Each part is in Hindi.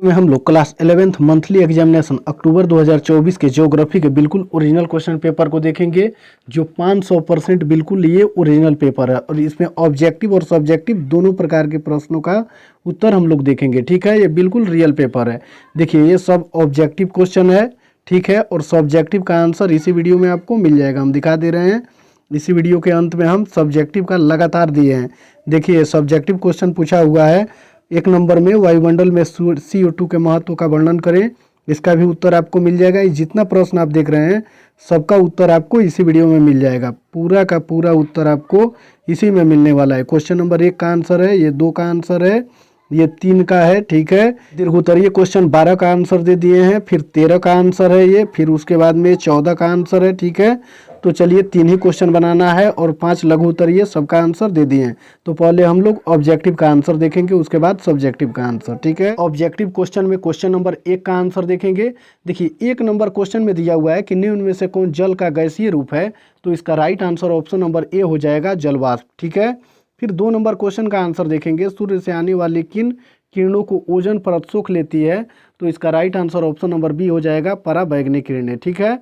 में हम लोग क्लास 11th मंथली एग्जामिनेशन अक्टूबर 2024 के ज्योग्राफी के बिल्कुल ओरिजिनल क्वेश्चन पेपर को देखेंगे, जो 500% बिल्कुल ये ओरिजिनल पेपर है और इसमें ऑब्जेक्टिव और सब्जेक्टिव दोनों प्रकार के प्रश्नों का उत्तर हम लोग देखेंगे। ठीक है, ये बिल्कुल रियल पेपर है। देखिए, ये सब ऑब्जेक्टिव क्वेश्चन है, ठीक है, और सब्जेक्टिव का आंसर इसी वीडियो में आपको मिल जाएगा। हम दिखा दे रहे हैं, इसी वीडियो के अंत में हम सब्जेक्टिव का लगातार दिए हैं। देखिए, सब्जेक्टिव क्वेश्चन पूछा हुआ है। एक नंबर में वायुमंडल में CO2 के महत्व का वर्णन करें, इसका भी उत्तर आपको मिल जाएगा। ये जितना प्रश्न आप देख रहे हैं सबका उत्तर आपको इसी वीडियो में मिल जाएगा। पूरा का पूरा उत्तर आपको इसी में मिलने वाला है। क्वेश्चन नंबर 1 का आंसर है, ये 2 का आंसर है, ये 3 का है। ठीक है, दीर्घोत्तरीय क्वेश्चन 12 का आंसर दे दिए हैं, फिर 13 का आंसर है ये, फिर उसके बाद में 14 का आंसर है। ठीक है, तो चलिए 3 ही क्वेश्चन बनाना है और 5 लघु उत्तरीय सबका आंसर दे दिए हैं। तो पहले हम लोग ऑब्जेक्टिव का आंसर देखेंगे, उसके बाद सब्जेक्टिव का आंसर। ठीक है, ऑब्जेक्टिव क्वेश्चन में क्वेश्चन नंबर 1 का आंसर देखेंगे। देखिए, 1 नंबर क्वेश्चन में दिया हुआ है कि निम्न में से कौन जल का गैसीय रूप है, तो इसका right answer option number A हो जाएगा, जलवाष्प। ठीक है, फिर 2 नंबर क्वेश्चन का आंसर देखेंगे, सूर्य से आने वाली किन किरणों को ओजोन परत सोख लेती है, तो इसका right answer option number B हो जाएगा, पराबैंगनी किरणें। ठीक है,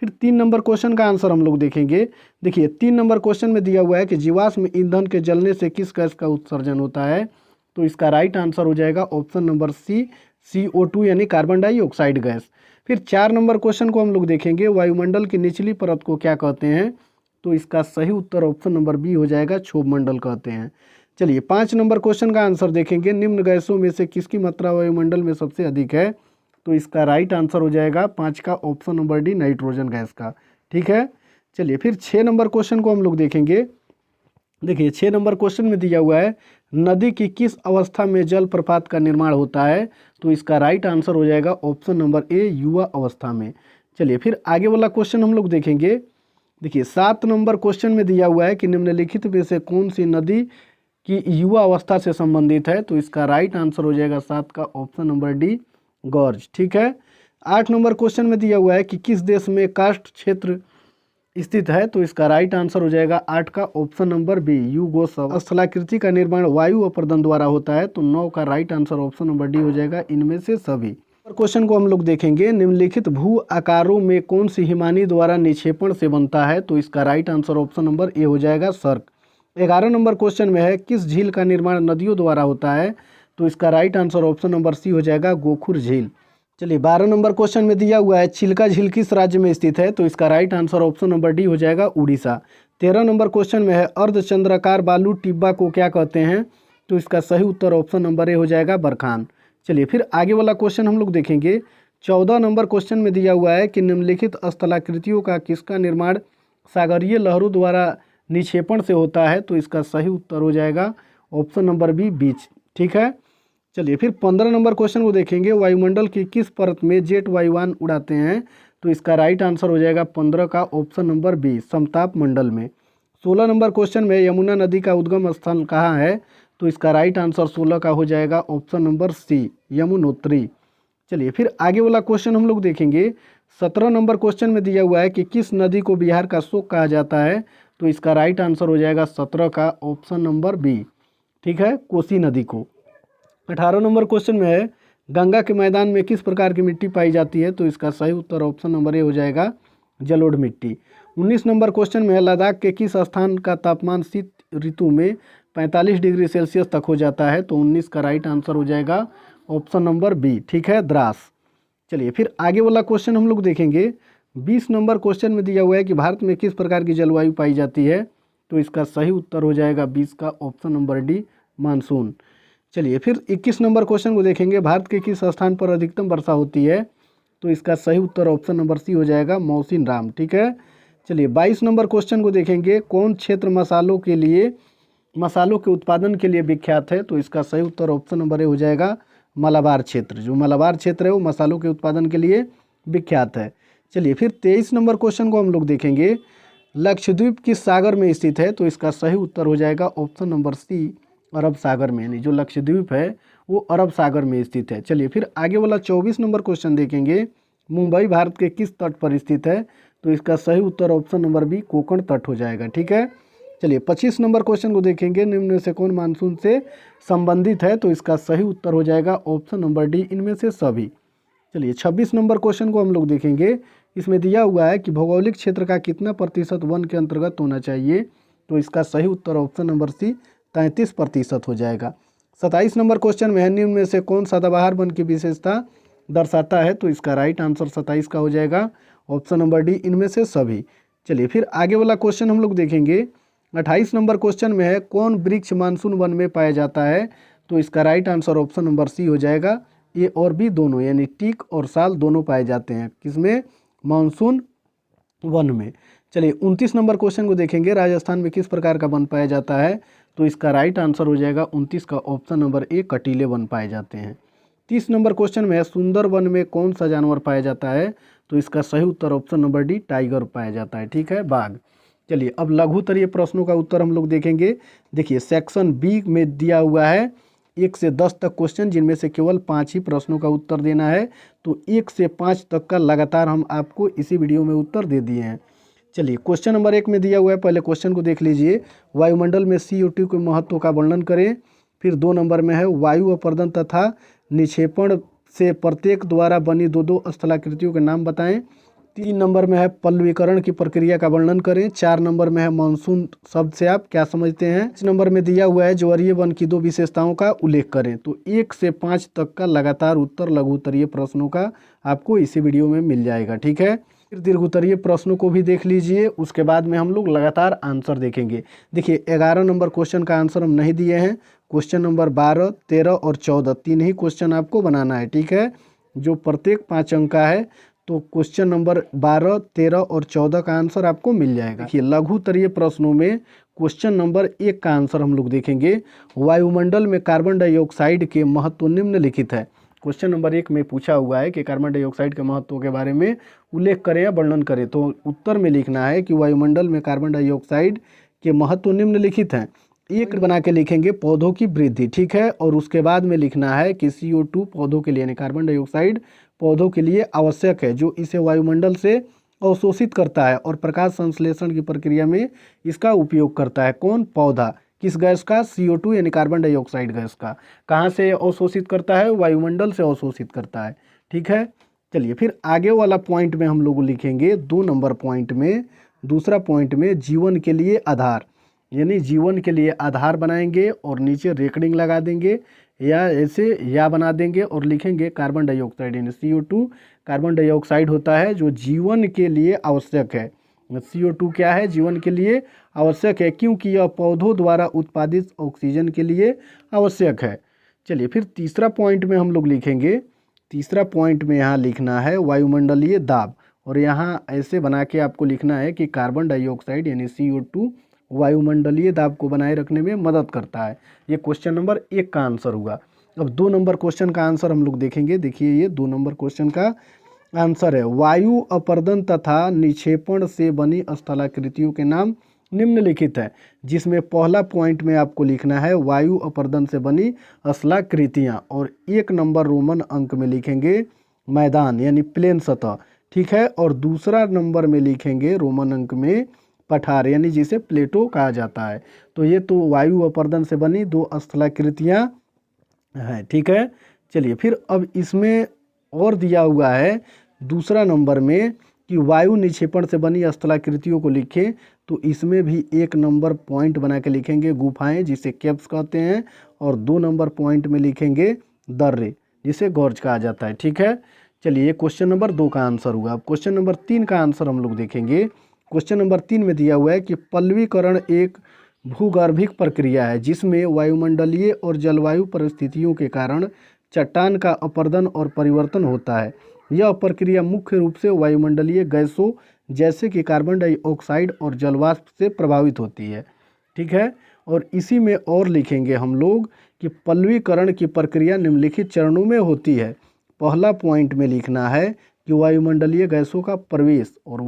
फिर 3 नंबर क्वेश्चन का आंसर हम लोग देखेंगे। देखिए, 3 नंबर क्वेश्चन में दिया हुआ है कि जीवाश्म ईंधन के जलने से किस गैस का उत्सर्जन होता है, तो इसका राइट आंसर हो जाएगा ऑप्शन नंबर सी, CO2 यानी कार्बन डाइऑक्साइड गैस। फिर 4 नंबर क्वेश्चन को हम लोग देखेंगे, वायुमंडल की निचली परत को क्या कहते हैं, तो इसका सही उत्तर ऑप्शन नंबर बी हो जाएगा, क्षोभ मंडल कहते हैं। चलिए 5 नंबर क्वेश्चन का आंसर देखेंगे, निम्न गैसों में से किसकी मात्रा वायुमंडल में सबसे अधिक है, तो इसका राइट आंसर हो जाएगा 5 का option number D, nitrogen gas का। ठीक है, चलिए फिर 6 नंबर क्वेश्चन को हम लोग देखेंगे। देखिए, 6 नंबर क्वेश्चन में दिया हुआ है, नदी की किस अवस्था में जल प्रपात का निर्माण होता है, तो इसका राइट आंसर हो जाएगा ऑप्शन नंबर ए, युवा अवस्था में। चलिए फिर आगे वाला क्वेश्चन हम लोग देखेंगे। देखिए, 7 नंबर क्वेश्चन में दिया हुआ है कि निम्नलिखित में से कौन सी नदी की युवा अवस्था से संबंधित है, तो इसका राइट आंसर हो जाएगा 7 का ऑप्शन नंबर डी, गॉर्ज। ठीक है, 8 नंबर क्वेश्चन में दिया हुआ है कि किस देश में कार्स्ट क्षेत्र स्थित है, तो इसका राइट आंसर हो जाएगा 8 का ऑप्शन नंबर बी, यूगोस्लाविया। स्थलाकृति का निर्माण वायु अपरदन द्वारा होता है, तो 9 का right answer option number D हो जाएगा, इनमें से सभी। क्वेश्चन को हम लोग देखेंगे, निम्नलिखित भू आकारों में कौन सी हिमानी द्वारा निक्षेपण से बनता है, तो इसका right answer option number A हो जाएगा, सर्क। 11 नंबर क्वेश्चन में है, किस झील का निर्माण नदियों द्वारा होता है, तो इसका right answer option number C हो जाएगा, गोखुर झील। चलिए 12 नंबर क्वेश्चन में दिया हुआ है, चिल्का झील किस राज्य में स्थित है, तो इसका right answer option number D हो जाएगा, उड़ीसा। 13 नंबर क्वेश्चन में है, अर्धचंद्राकार बालू टिब्बा को क्या कहते हैं, तो इसका सही उत्तर ऑप्शन नंबर ए हो जाएगा, बरखान। चलिए फिर आगे वाला क्वेश्चन हम लोग देखेंगे। 14 नंबर क्वेश्चन में दिया हुआ है कि निम्नलिखित स्थलाकृतियों का किसका निर्माण सागरीय लहरों द्वारा निक्षेपण से होता है, तो इसका सही उत्तर हो जाएगा ऑप्शन नंबर बी, बीच। ठीक है, चलिए फिर 15 नंबर क्वेश्चन को देखेंगे, वायुमंडल की किस परत में जेट वायुयान उड़ाते हैं, तो इसका राइट आंसर हो जाएगा 15 का ऑप्शन नंबर बी, समताप मंडल में। 16 नंबर क्वेश्चन में यमुना नदी का उद्गम स्थल कहाँ है, तो इसका राइट आंसर 16 का हो जाएगा ऑप्शन नंबर सी, यमुनोत्री। चलिए फिर आगे वाला क्वेश्चन हम लोग देखेंगे। 17 नंबर क्वेश्चन में दिया हुआ है कि किस नदी को बिहार का शोक कहा जाता है, तो इसका राइट आंसर हो जाएगा 17 का ऑप्शन नंबर बी। ठीक है, कोसी नदी को। 18 नंबर क्वेश्चन में है, गंगा के मैदान में किस प्रकार की मिट्टी पाई जाती है, तो इसका सही उत्तर ऑप्शन नंबर ए हो जाएगा, जलोढ़ मिट्टी। 19 नंबर क्वेश्चन में है, लद्दाख के किस स्थान का तापमान शीत ऋतु में 45 डिग्री सेल्सियस तक हो जाता है, तो 19 का राइट आंसर हो जाएगा ऑप्शन नंबर बी। ठीक है, द्रास। चलिए फिर आगे वाला क्वेश्चन हम लोग देखेंगे। 20 नंबर क्वेश्चन में दिया हुआ है कि भारत में किस प्रकार की जलवायु पाई जाती है, तो इसका सही उत्तर हो जाएगा 20 का ऑप्शन नंबर डी, मानसून। चलिए फिर 21 नंबर क्वेश्चन को देखेंगे, भारत के किस स्थान पर अधिकतम वर्षा होती है, तो इसका सही उत्तर ऑप्शन नंबर सी हो जाएगा, मौसिन राम। ठीक है, चलिए 22 नंबर क्वेश्चन को देखेंगे, कौन क्षेत्र मसालों के उत्पादन के लिए विख्यात है, तो इसका सही उत्तर ऑप्शन नंबर ए हो जाएगा, मलाबार क्षेत्र। जो मलाबार क्षेत्र है वो मसालों के उत्पादन के लिए विख्यात है। चलिए फिर 23 नंबर क्वेश्चन को हम लोग देखेंगे, लक्षद्वीप किस सागर में स्थित है, तो इसका सही उत्तर हो जाएगा ऑप्शन नंबर सी, अरब सागर में। यानी जो लक्षद्वीप है वो अरब सागर में स्थित है। चलिए फिर आगे वाला 24 नंबर क्वेश्चन देखेंगे, मुंबई भारत के किस तट पर स्थित है, तो इसका सही उत्तर ऑप्शन नंबर बी, कोंकण तट हो जाएगा। ठीक है, चलिए 25 नंबर क्वेश्चन को देखेंगे, निम्न में से कौन मानसून से संबंधित है? तो इसका सही उत्तर हो जाएगा ऑप्शन नंबर डी, इनमें से सभी। चलिए 26 नंबर क्वेश्चन को हम लोग देखेंगे। इसमें दिया हुआ है कि भौगोलिक क्षेत्र का कितना प्रतिशत वन के अंतर्गत होना चाहिए? तो इसका सही उत्तर ऑप्शन नंबर सी 33% हो जाएगा। 27 नंबर क्वेश्चन में है, निम्न में से कौन सदाबहार वन की विशेषता दर्शाता है? तो इसका राइट आंसर 27 का हो जाएगा ऑप्शन नंबर डी, इनमें से सभी। चलिए फिर आगे वाला क्वेश्चन हम लोग देखेंगे। 28 नंबर क्वेश्चन में है, कौन वृक्ष मानसून वन में पाया जाता है? तो इसका right answer option number C हो जाएगा। ए और बी दोनों, यानी टीक और साल दोनों पाए जाते हैं किसमें? मानसून वन में। चलिए 29 नंबर क्वेश्चन को देखेंगे, राजस्थान में किस प्रकार का वन पाया जाता है? तो इसका राइट आंसर हो जाएगा 29 का ऑप्शन नंबर ए, कटीले वन पाए जाते हैं। 30 नंबर क्वेश्चन में है, सुंदर वन में कौन सा जानवर पाया जाता है? तो इसका सही उत्तर ऑप्शन नंबर डी, टाइगर पाया जाता है। ठीक है, बाघ। चलिए अब लघु उत्तरीय प्रश्नों का उत्तर हम लोग देखेंगे। देखिए सेक्शन बी में दिया हुआ है 1 से 10 तक क्वेश्चन, जिनमें से केवल 5 ही प्रश्नों का उत्तर देना है। तो 1 से 5 तक का लगातार हम आपको इसी वीडियो में उत्तर दे दिए हैं। चलिए क्वेश्चन नंबर 1 में दिया हुआ है, पहले क्वेश्चन को देख लीजिए। वायुमंडल में CO2 के महत्व का वर्णन करें। फिर 2 नंबर में है, वायु अपर्दन तथा निक्षेपण से प्रत्येक द्वारा बनी दो दो स्थलाकृतियों के नाम बताएं। 3 नंबर में है, पल्लवीकरण की प्रक्रिया का वर्णन करें। 4 नंबर में है, मानसून शब्द से आप क्या समझते हैं। 5 नंबर में दिया हुआ है, ज्वारीय वन की 2 विशेषताओं का उल्लेख करें। तो 1 से 5 तक का लगातार उत्तर लघु उत्तरीय प्रश्नों का आपको इसी वीडियो में मिल जाएगा। ठीक है, फिर दीर्घ उत्तरीय प्रश्नों को भी देख लीजिए, उसके बाद में हम लोग लगातार आंसर देखेंगे। देखिए 11 नंबर क्वेश्चन का आंसर हम नहीं दिए हैं। क्वेश्चन नंबर 12, 13 और 14 तीन ही क्वेश्चन आपको बनाना है। ठीक है, जो प्रत्येक 5 अंक का है। तो क्वेश्चन नंबर 12, 13 और 14 का आंसर आपको मिल जाएगा। देखिए लघु उत्तरीय प्रश्नों में क्वेश्चन नंबर 1 का आंसर हम लोग देखेंगे। वायुमंडल में कार्बन डाइऑक्साइड के महत्व निम्नलिखित है। क्वेश्चन नंबर 1 में पूछा हुआ है कि कार्बन डाइऑक्साइड के महत्व के बारे में उल्लेख करें या वर्णन करें। तो उत्तर में लिखना है कि वायुमंडल में कार्बन डाइऑक्साइड के महत्व निम्नलिखित हैं। एक बना के लिखेंगे, पौधों की वृद्धि। ठीक है, और उसके बाद में लिखना है कि CO2 पौधों के लिए, यानी कार्बन डाइऑक्साइड पौधों के लिए आवश्यक है, जो इसे वायुमंडल से अवशोषित करता है और प्रकाश संश्लेषण की प्रक्रिया में इसका उपयोग करता है। कौन? पौधा। किस गैस का? CO2 यानी कार्बन डाइऑक्साइड गैस का। कहाँ से अवशोषित करता है? वायुमंडल से अवशोषित करता है। ठीक है, चलिए फिर आगे वाला पॉइंट में हम लोग लिखेंगे 2 नंबर पॉइंट में, दूसरा पॉइंट में जीवन के लिए आधार, यानी जीवन के लिए आधार बनाएंगे और नीचे रेकडिंग लगा देंगे या ऐसे या बना देंगे और लिखेंगे कार्बन डाइऑक्साइड, यानी CO2 कार्बन डाइऑक्साइड होता है जो जीवन के लिए आवश्यक है। CO2 क्या है? जीवन के लिए आवश्यक है, क्योंकि यह पौधों द्वारा उत्पादित ऑक्सीजन के लिए आवश्यक है। चलिए फिर तीसरा पॉइंट में हम लोग लिखेंगे। तीसरा पॉइंट में यहाँ लिखना है वायुमंडलीय दाब, और यहाँ ऐसे बना के आपको लिखना है कि कार्बन डाइऑक्साइड यानी CO2 वायुमंडलीय दाब को बनाए रखने में मदद करता है। ये क्वेश्चन नंबर 1 का आंसर हुआ। अब 2 नंबर क्वेश्चन का आंसर हम लोग देखेंगे। देखिए ये 2 नंबर क्वेश्चन का आंसर है, वायु अपर्दन तथा निक्षेपण से बनी स्थलाकृतियों के नाम निम्नलिखित है। जिसमें पहला पॉइंट में आपको लिखना है वायु अपर्दन से बनी स्थलाकृतियाँ, और 1 नंबर रोमन अंक में लिखेंगे मैदान यानी प्लेन सतह। ठीक है, और दूसरा नंबर में लिखेंगे रोमन अंक में पठार, यानी जिसे प्लेटो कहा जाता है। तो ये तो वायु अपर्दन से बनी 2 स्थलाकृतियाँ हैं। ठीक है, चलिए फिर अब इसमें और दिया हुआ है दूसरा नंबर में कि वायु निक्षेपण से बनी स्थलाकृतियों को लिखें। तो इसमें भी 1 नंबर पॉइंट बना के लिखेंगे गुफाएं, जिसे केव्स कहते हैं, और 2 नंबर पॉइंट में लिखेंगे दर्रे, जिसे गॉर्ज कहा जाता है। ठीक है, चलिए ये क्वेश्चन नंबर 2 का आंसर हुआ। अब क्वेश्चन नंबर 3 का आंसर हम लोग देखेंगे। क्वेश्चन नंबर 3 में दिया हुआ है कि पल्लवीकरण एक भूगर्भिक प्रक्रिया है जिसमें वायुमंडलीय और जलवायु परिस्थितियों के कारण चट्टान का अपर्दन और परिवर्तन होता है। यह प्रक्रिया मुख्य रूप से वायुमंडलीय गैसों जैसे कि कार्बन डाइऑक्साइड और जलवाष्प से प्रभावित होती है। ठीक है, और इसी में और लिखेंगे हम लोग कि पल्लवीकरण की प्रक्रिया निम्नलिखित चरणों में होती है। पहला पॉइंट में लिखना है कि वायुमंडलीय गैसों का प्रवेश, और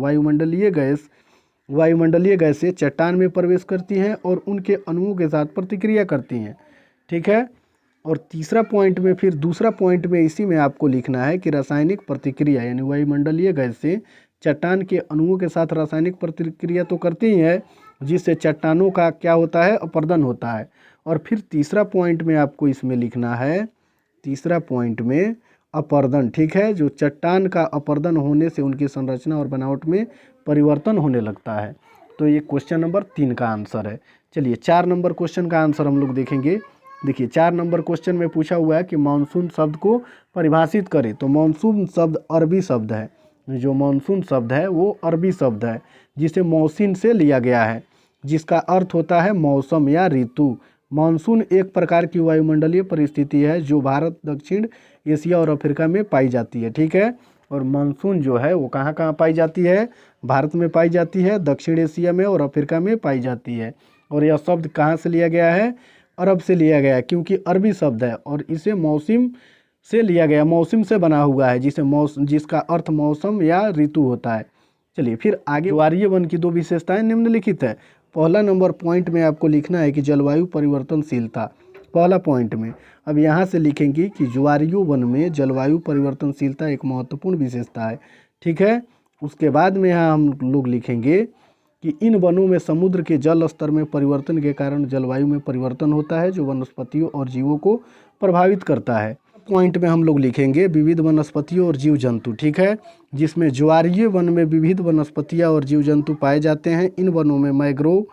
वायुमंडलीय गैसें चट्टान में प्रवेश करती हैं और उनके अणुओं के साथ प्रतिक्रिया करती हैं। ठीक है, और तीसरा पॉइंट में, फिर दूसरा पॉइंट में इसी में आपको लिखना है कि रासायनिक प्रतिक्रिया, यानी वायुमंडलीय गैसें चट्टान के अणुओं के साथ रासायनिक प्रतिक्रिया तो करती ही है, जिससे चट्टानों का क्या होता है, अपर्दन होता है। और फिर तीसरा पॉइंट में आपको इसमें लिखना है, तीसरा पॉइंट में अपर्दन, ठीक है, जो चट्टान का अपर्दन होने से उनकी संरचना और बनावट में परिवर्तन होने लगता है। तो ये क्वेश्चन नंबर 3 का आंसर है। चलिए 4 नंबर क्वेश्चन का आंसर हम लोग देखेंगे। देखिए 4 नंबर क्वेश्चन में पूछा हुआ है कि मानसून शब्द को परिभाषित करें। तो मानसून शब्द अरबी शब्द है, जो मानसून शब्द है वो अरबी शब्द है जिसे मौसिन से लिया गया है, जिसका अर्थ होता है मौसम या ऋतु। मानसून एक प्रकार की वायुमंडलीय परिस्थिति है जो भारत, दक्षिण एशिया और अफ्रीका में पाई जाती है, ठीक है। और मानसून जो है वो कहाँ कहाँ पाई जाती है, भारत में पाई जाती है, दक्षिण एशिया में और अफ्रीका में पाई जाती है। और यह शब्द कहाँ से लिया गया है, अरब से लिया गया है, क्योंकि अरबी शब्द है और इसे मौसम से लिया गया, मौसम से बना हुआ है, जिसका अर्थ मौसम या ऋतु होता है। चलिए फिर आगे, ज्वारीय वन की 2 विशेषताएं निम्नलिखित है। पहला नंबर पॉइंट में आपको लिखना है कि जलवायु परिवर्तनशीलता, पहला पॉइंट में। अब यहाँ से लिखेंगे कि ज्वारीय वन में जलवायु परिवर्तनशीलता एक महत्वपूर्ण विशेषता है, ठीक है। उसके बाद में यहाँ हम लोग लिखेंगे कि इन वनों में समुद्र के जल स्तर में परिवर्तन के कारण जलवायु में परिवर्तन होता है जो वनस्पतियों और जीवों को प्रभावित करता है। पॉइंट में हम लोग लिखेंगे विविध वनस्पतियों और जीव जंतु, ठीक है, जिसमें ज्वारीय वन में विविध वनस्पतियां और जीव जंतु पाए जाते हैं। इन वनों में मैंग्रोव,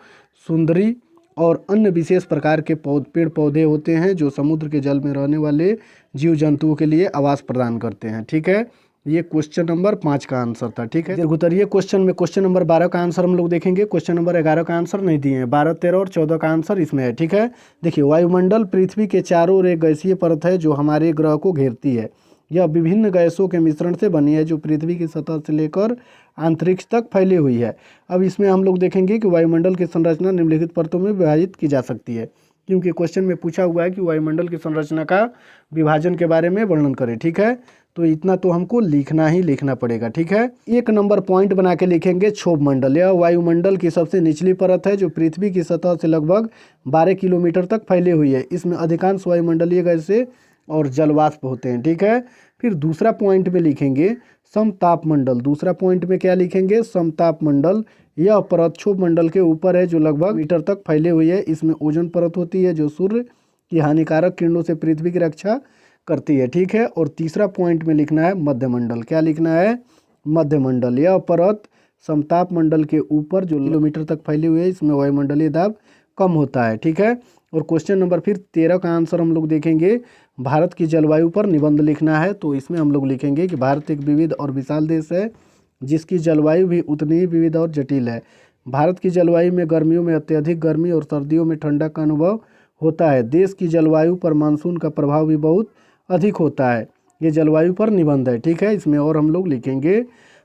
सुंदरी और अन्य विशेष प्रकार के पेड़ पौधे होते हैं जो समुद्र के जल में रहने वाले जीव जंतुओं के लिए आवास प्रदान करते हैं, ठीक है। ये क्वेश्चन नंबर 5 का आंसर था, ठीक है। दीर्घोत्तरीय क्वेश्चन में क्वेश्चन नंबर 12 का आंसर हम लोग देखेंगे। क्वेश्चन नंबर 11 का आंसर नहीं दिए हैं, 12, 13 और 14 का आंसर इसमें है, ठीक है। देखिए वायुमंडल पृथ्वी के चारों ओर एक गैसीय परत है जो हमारे ग्रह को घेरती है। यह विभिन्न गैसों के मिश्रण से बनी है जो पृथ्वी की सतह से लेकर अंतरिक्ष तक फैली हुई है। अब इसमें हम लोग देखेंगे कि वायुमंडल की संरचना निम्नलिखित परतों में विभाजित की जा सकती है, क्योंकि क्वेश्चन में पूछा हुआ है कि वायुमंडल की संरचना का विभाजन के बारे में वर्णन करें, ठीक है। तो इतना तो हमको लिखना ही लिखना पड़ेगा, ठीक है। 1 नंबर पॉइंट बना के लिखेंगे क्षोभ मंडल। यह वायुमंडल की सबसे निचली परत है जो पृथ्वी की सतह से लगभग 12 किलोमीटर तक फैली हुई है। इसमें अधिकांश वायुमंडलीय गैसें और जलवाष्प होते हैं, ठीक है। फिर दूसरा पॉइंट में लिखेंगे समताप मंडल। दूसरा पॉइंट में क्या लिखेंगे, समताप मंडल। यह परत क्षोभ मंडल के ऊपर है जो लगभग मीटर तक फैली हुई है। इसमें ओजोन परत होती है जो सूर्य की हानिकारक किरणों से पृथ्वी की रक्षा करती है, ठीक है। और तीसरा पॉइंट में लिखना है मध्यमंडल। क्या लिखना है, मध्यमंडल। यह परत समताप मंडल के ऊपर जो किलोमीटर तक फैली हुई है, इसमें वायुमंडलीय दाब कम होता है, ठीक है। और क्वेश्चन नंबर फिर 13 का आंसर हम लोग देखेंगे, भारत की जलवायु पर निबंध लिखना है। तो इसमें हम लोग लिखेंगे कि भारत एक विविध और विशाल देश है जिसकी जलवायु भी उतनी ही विविध और जटिल है। भारत की जलवायु में गर्मियों में अत्यधिक गर्मी और सर्दियों में ठंडा का अनुभव होता है। देश की जलवायु पर मानसून का प्रभाव भी बहुत अधिक होता है। ये जलवायु पर निबंध है, ठीक है। इसमें और हम लोग लिखेंगे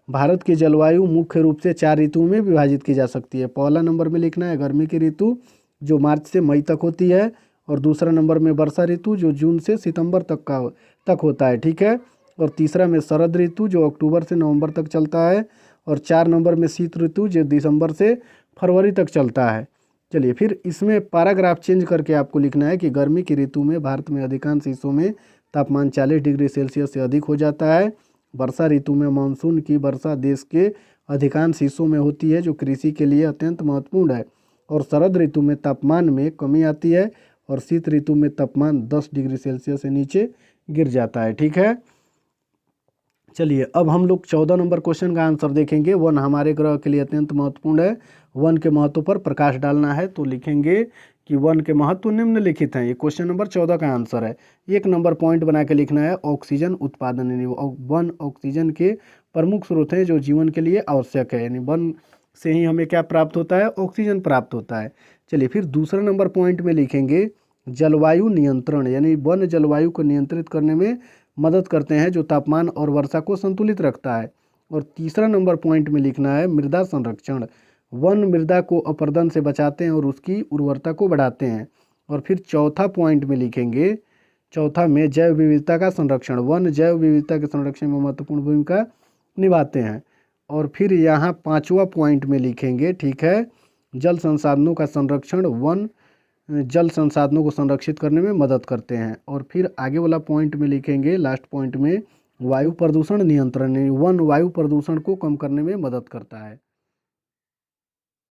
भारत की जलवायु मुख्य रूप से 4 ऋतुओं में विभाजित की जा सकती है। पहला नंबर में लिखना है गर्मी की ऋतु जो मार्च से मई तक होती है, और दूसरा नंबर में वर्षा ऋतु जो जून से सितंबर तक होता है, ठीक है। और तीसरा में शरद ऋतु जो अक्टूबर से नवंबर तक चलता है, और 4 नंबर में शीत ऋतु जो दिसंबर से फरवरी तक चलता है। चलिए फिर इसमें पैराग्राफ चेंज करके आपको लिखना है कि गर्मी की ऋतु में भारत में अधिकांश हिस्सों में तापमान 40 डिग्री सेल्सियस से अधिक हो जाता है। वर्षा ऋतु में मानसून की वर्षा देश के अधिकांश हिस्सों में होती है जो कृषि के लिए अत्यंत महत्वपूर्ण है। और शरद ऋतु में तापमान में कमी आती है, और शीत ऋतु में तापमान 10 डिग्री सेल्सियस से नीचे गिर जाता है, ठीक है। चलिए अब हम लोग 14 नंबर क्वेश्चन का आंसर देखेंगे। वन हमारे ग्रह के लिए अत्यंत महत्वपूर्ण है, वन के महत्व पर प्रकाश डालना है। तो लिखेंगे कि वन के महत्व निम्नलिखित हैं। ये क्वेश्चन नंबर 14 का आंसर है। 1 नंबर पॉइंट बना के लिखना है ऑक्सीजन उत्पादन, यानी वन ऑक्सीजन के प्रमुख स्रोत हैं जो जीवन के लिए आवश्यक है, यानी वन से ही हमें क्या प्राप्त होता है, ऑक्सीजन प्राप्त होता है। चलिए फिर दूसरा नंबर पॉइंट में लिखेंगे जलवायु नियंत्रण, यानी वन जलवायु को नियंत्रित करने में मदद करते हैं जो तापमान और वर्षा को संतुलित रखता है। और तीसरा नंबर पॉइंट में लिखना है मृदा संरक्षण। वन मृदा को अपरदन से बचाते हैं और उसकी उर्वरता को बढ़ाते हैं। और फिर चौथा पॉइंट में लिखेंगे, चौथा में जैव विविधता का संरक्षण। वन जैव विविधता के संरक्षण में महत्वपूर्ण भूमिका निभाते हैं। और फिर यहाँ 5वां पॉइंट में लिखेंगे, ठीक है, जल संसाधनों का संरक्षण। वन जल संसाधनों को संरक्षित करने में मदद करते हैं। और फिर आगे वाला पॉइंट में लिखेंगे, लास्ट पॉइंट में वायु प्रदूषण नियंत्रण। वन वायु प्रदूषण को कम करने में मदद करता है।